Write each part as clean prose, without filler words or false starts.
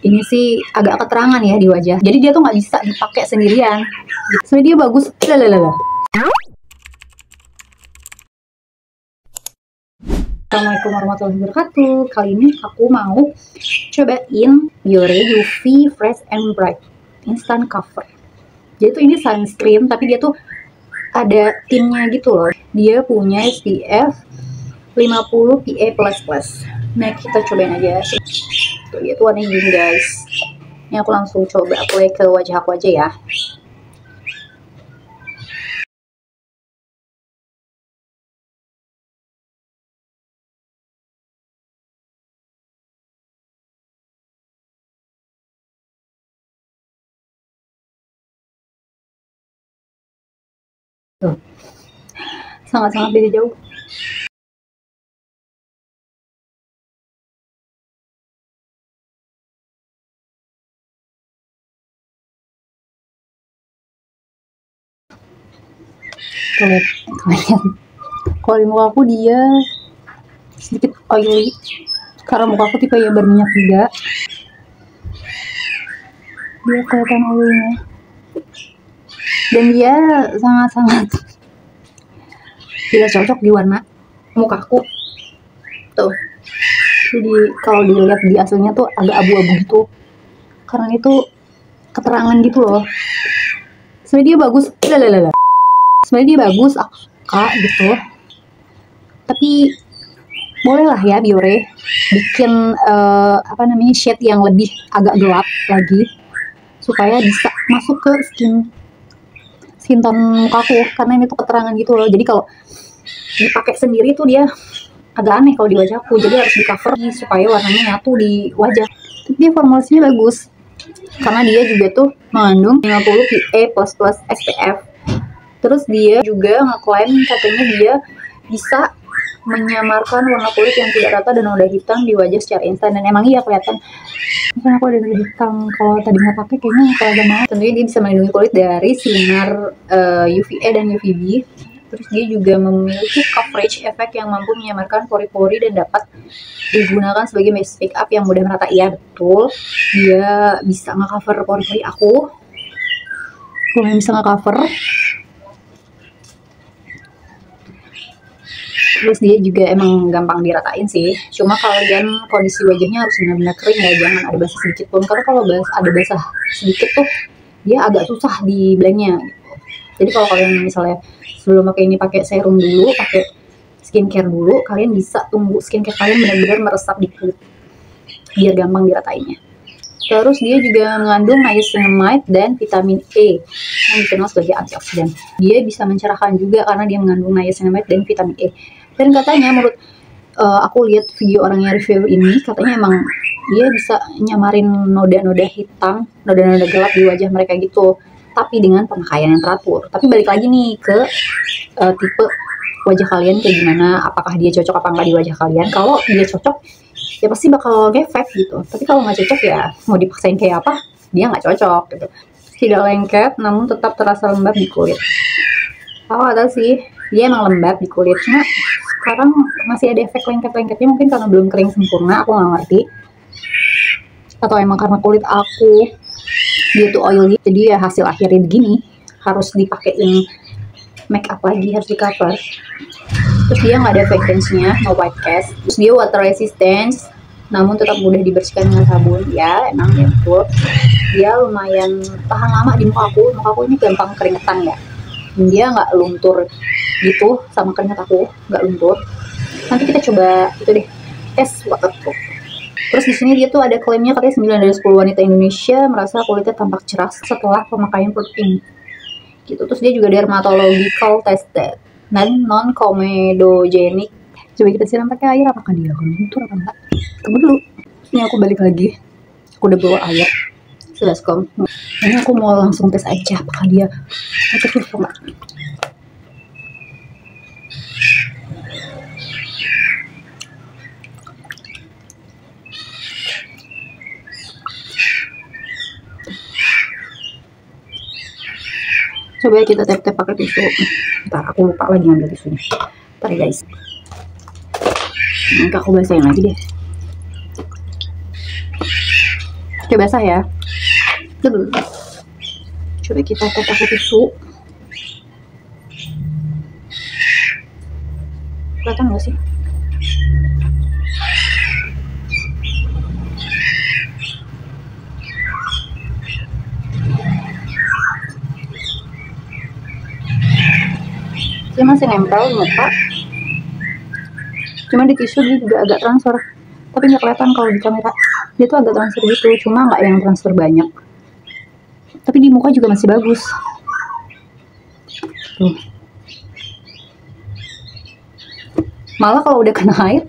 ini sih agak keterangan ya di wajah. Jadi dia tuh nggak bisa dipakai sendirian. Soalnya dia bagus. Assalamualaikum warahmatullahi wabarakatuh. Kali ini aku mau cobain Biore UV Fresh and Bright Instant Cover. Jadi tuh ini sunscreen, tapi dia tuh ada tinnya gitu loh. Dia punya SPF 50 PA++. Nah, kita cobain aja. Tuh, dia tuh warnanya gini guys. Ini aku langsung coba apply ke wajah aku aja ya. Tuh, sangat-sangat beda jauh. Tuh, lihat kalian. Kalau di muka aku dia sedikit oily karena muka aku tipe yang berminyak juga. Dia kelihatan oily-nya. Dan dia sangat-sangat tidak cocok di warna mukaku. Tuh. Jadi kalau dilihat di aslinya tuh agak abu-abu gitu. Karena itu keterangan gitu loh. Sebenarnya dia bagus. Sebenarnya dia bagus, aku suka gitu. Tapi bolehlah ya Biore bikin shade yang lebih agak gelap lagi supaya bisa masuk ke skin tone mukaku, karena ini tuh keterangan gitu loh. Jadi kalau dipakai sendiri tuh dia agak aneh kalau di wajahku, jadi harus di cover supaya warnanya nyatu di wajah. Tapi dia formulasinya bagus karena dia juga tuh mengandung 50 PA++ SPF. Terus dia juga ngeklaim katanya dia bisa menyamarkan warna kulit yang tidak rata dan noda hitam di wajah secara instan. Dan emang iya kelihatan. Mungkin aku ada noda hitam, kalau tadi nggak pakai kayaknya kelihatan banget. Tentunya dia bisa melindungi kulit dari sinar UVA dan UVB. Terus dia juga memiliki coverage efek yang mampu menyamarkan pori-pori dan dapat digunakan sebagai base make up yang mudah merata. Iya betul, dia bisa nge-cover pori-pori aku. Lumayan bisa nge-cover. Terus dia juga emang gampang diratain sih. Cuma kalian kondisi wajahnya harus benar-benar kering ya, jangan ada basah sedikit pun. Karena kalau ada basah sedikit tuh dia agak susah di blendnya gitu. Jadi kalau kalian misalnya sebelum pakai ini pakai serum dulu, pakai skincare dulu, kalian bisa tunggu skincare kalian benar-benar meresap di kulit biar gampang diratainnya. Terus dia juga mengandung niacinamide dan vitamin E yang dikenal sebagai antioksidan. Dia bisa mencerahkan juga karena dia mengandung niacinamide dan vitamin E. Dan katanya menurut aku lihat video orang yang review ini, katanya emang dia bisa nyamarin noda-noda hitam, noda-noda gelap di wajah mereka gitu, tapi dengan pemakaian yang teratur. Tapi balik lagi nih ke tipe wajah kalian kayak gimana, apakah dia cocok apa enggak di wajah kalian. Kalau dia cocok ya pasti bakal ngefek gitu, tapi kalau nggak cocok ya mau dipaksain kayak apa, dia nggak cocok gitu. Tidak lengket namun tetap terasa lembab di kulit. Aku ada sih dia emang lembab di kulit, cuma sekarang masih ada efek lengket-lengketnya, mungkin karena belum kering sempurna, aku nggak ngerti, atau emang karena kulit aku dia tuh oily, jadi ya hasil akhirnya begini, harus dipakein make up lagi, harus di cover. Terus dia nggak ada fragrance-nya, no white cast. Terus dia water resistance, namun tetap mudah dibersihkan dengan sabun. Ya, emang ya betul. Dia lumayan tahan lama di muka aku. Muka aku ini gampang keringetan ya. Dan dia nggak luntur gitu sama keringet aku, nggak luntur. Nanti kita coba itu deh, tes waterproof. Terus di sini dia tuh ada klaimnya katanya 9 dari 10 wanita Indonesia merasa kulitnya tampak cerah setelah pemakaian produk ini. Gitu. Terus dia juga dermatological tested dan non-comedogenic. Coba kita siram pakai air, apakah dia luntur apa enggak? Tunggu dulu. Ini aku balik lagi. Aku udah bawa air. Sebaskom. Ini aku mau langsung tes aja apakah dia waterproof apa enggak. Coba kita tap-tap pakai tisu. Ntar aku lupa lagi ngambil tisunya. Ntar ya guys. Enggak, aku basahin lagi deh. Kayak basah ya. Coba kita pakai tisu. Kelihatan nggak sih? Dia masih nempel di muka. Cuma di tisu dia juga agak transfer. Tapi nggak kelihatan kalau di kamera. Dia tuh agak transfer gitu, cuma nggak yang transfer banyak. Tapi di muka juga masih bagus. Tuh. Malah kalau udah kena air,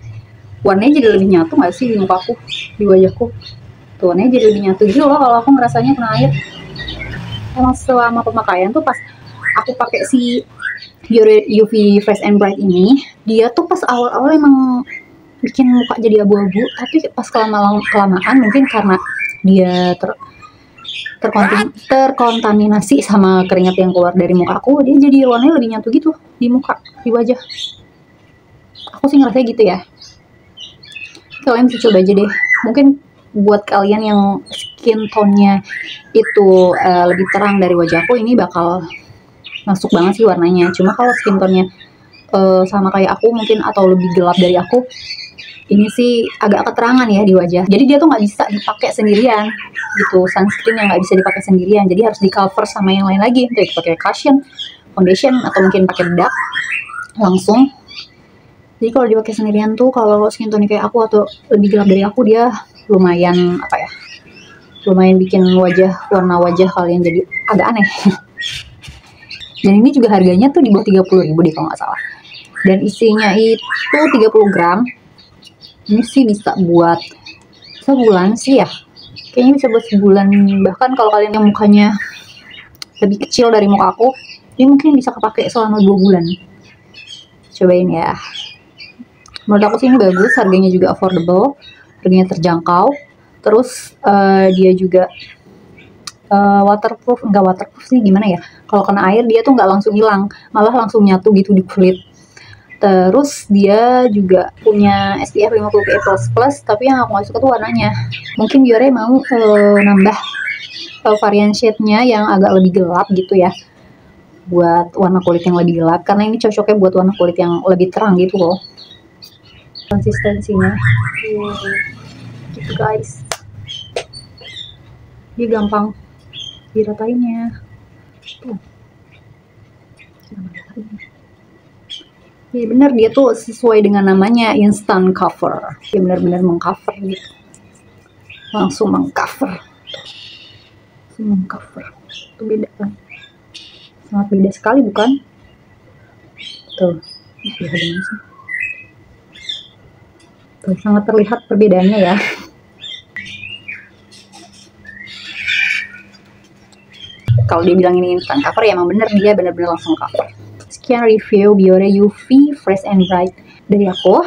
warnanya jadi lebih nyatu nggak sih di mukaku, di wajahku. Tuh, warnanya jadi lebih nyatu gitu loh kalau aku ngerasanya kena air. Emang selama pemakaian tuh pas aku pakai si UV Fresh and Bright ini, dia tuh pas awal-awal emang bikin muka jadi abu-abu, tapi pas kelamaan mungkin karena dia terkontaminasi sama keringat yang keluar dari mukaku, dia jadi warnanya lebih nyatu gitu di muka, di wajah. Aku sih ngerasa gitu ya. Kalian bisa coba aja deh. Mungkin buat kalian yang skin tone-nya itu lebih terang dari wajahku, ini bakal masuk banget sih warnanya. Cuma kalau skin tone-nya sama kayak aku mungkin atau lebih gelap dari aku, ini sih agak keterangan ya di wajah. Jadi dia tuh nggak bisa dipakai sendirian gitu. Sunscreen yang nggak bisa dipakai sendirian. Jadi harus di cover sama yang lain lagi. Entah pakai cushion, foundation, atau mungkin pakai bedak langsung. Jadi kalau dipakai sendirian tuh, kalau skin tone kayak aku atau lebih gelap dari aku, dia lumayan apa ya? Lumayan bikin warna wajah kalian jadi agak aneh. Dan ini juga harganya tuh di bawah 30.000 deh kalau nggak salah. Dan isinya itu 30 gram. Ini sih bisa buat sebulan sih ya. Kayaknya bisa buat sebulan. Bahkan kalau kalian yang mukanya lebih kecil dari muka aku, ini mungkin bisa kepake selama 2 bulan. Cobain ya. Menurut aku sih ini bagus, harganya juga affordable, harganya terjangkau. Terus dia juga waterproof, enggak waterproof sih gimana ya, kalau kena air dia tuh nggak langsung hilang, malah langsung nyatu gitu di kulit. Terus dia juga punya SPF 50 PA++, tapi yang aku nggak suka tuh warnanya. Mungkin Biore mau nambah varian shade-nya yang agak lebih gelap gitu ya, buat warna kulit yang lebih gelap, karena ini cocoknya buat warna kulit yang lebih terang gitu loh. Konsistensinya gitu guys, dia gampang diratainya. Ya bener, dia tuh sesuai dengan namanya, instant cover. Dia benar-benar mengcover gitu, langsung mengcover. Itu beda kan, sangat beda sekali bukan? Tuh, tuh sangat terlihat perbedaannya ya. Kalau dia bilang ini instant cover, ya emang bener, dia bener-bener langsung cover. Sekian review Biore UV Fresh and Bright dari aku.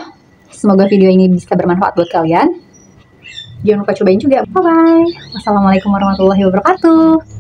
Semoga video ini bisa bermanfaat buat kalian. Jangan lupa cobain juga. Bye bye. Wassalamualaikum warahmatullahi wabarakatuh.